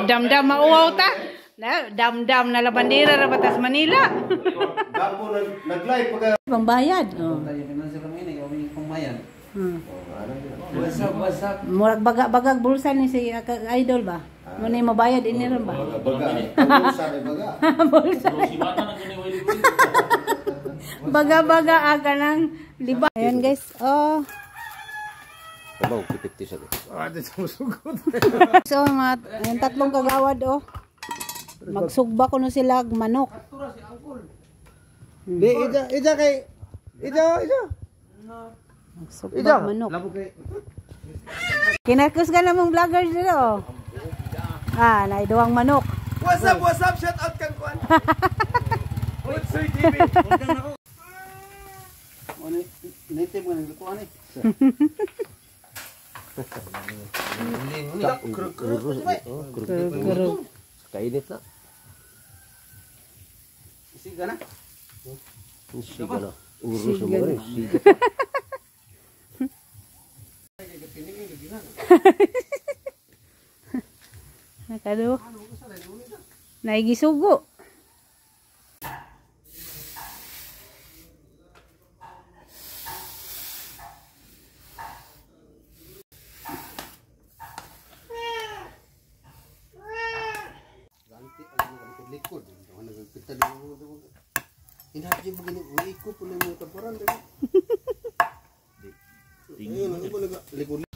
Dam-dam mauwaw ta. Dam-dam na labandera ra batas Manila. Gapo nag-live pagka Pangbayad. Wasap. Murag bagag bulsa ni si idol ba? Mo ni mabayad ini ron ba? bulsa ni baga. Bulsa. Baga-baga aga nang liba. Ayan guys. Oh. Kabaw, 50 sa So, yung tatlong kagawad, oh. Magsugba ko no sila manok. Di, ida kay... Ida. Magsugba manok. Kinakus ka namang vloggers dito, oh. Ah, naiduwang manok. What's up, shout out kang kuan. Utsoy TV. Native nga nagkuhan eh. Kurug. Kainit na. Siga na. Siga na. Urus mo rin. Siga. Nakado. Naigisugo. Likod. Nagpita dito. Hinahap yung begini. Uiko po na yung taparan. Ayun, ano ba likod?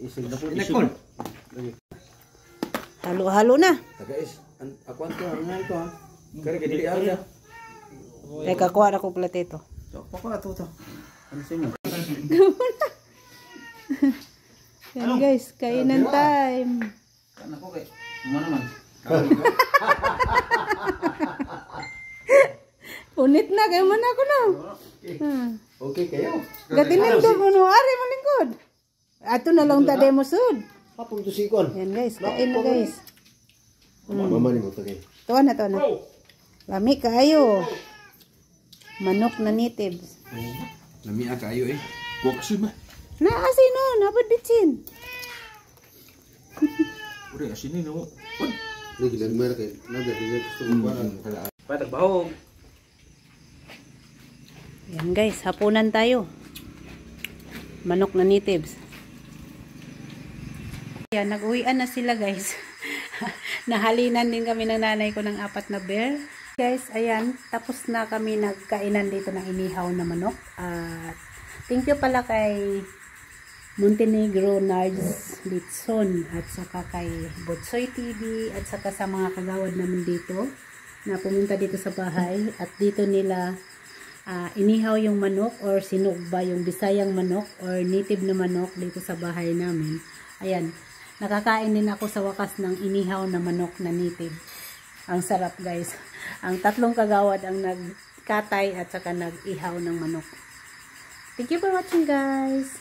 Isig na po. Inakol. Halo-halo na. Guys, ako ang ito. Ano ito ha? Kaya dili area. Teka, kuha na ko platito. Pako ato to. Ano sa inyo? Yan guys, kainan time. Kan ako kay. Mo naman. Unit na, kayo man ako no. Okay kayo. Gatinindog mo no, ari mo lingkod. Ato na lang ta demo sud. Hapon to sikon. Yan guys, kain na guys. Mama ni mo to kay. Tuwa na. Lami kayo. Manok na natives. Lami kayo eh. Waksu ba? Na asin no, nabad bitsin. Uri asin ni no. Lagi lang mer kay naga di gusto mo para. Patag bahog. Yan guys, hapunan tayo. Manok na natives. Yan, nag-uwian na sila guys. Nahalinan din kami ng nanay ko ng 4 na bear. Guys, ayan, tapos na kami nagkainan dito ng inihaw na manok. At thank you pala kay Montenegro Nards Litson at saka kay Botsoy TV at saka sa mga kagawad namin dito na pumunta dito sa bahay at dito nila inihaw yung manok or sinugba yung Bisayang manok or native na manok dito sa bahay namin. Ayan, nakakain din ako sa wakas ng inihaw na manok na native. Ang sarap guys. Ang tatlong kagawad ang nagkatay at saka nag-ihaw ng manok. Thank you for watching guys.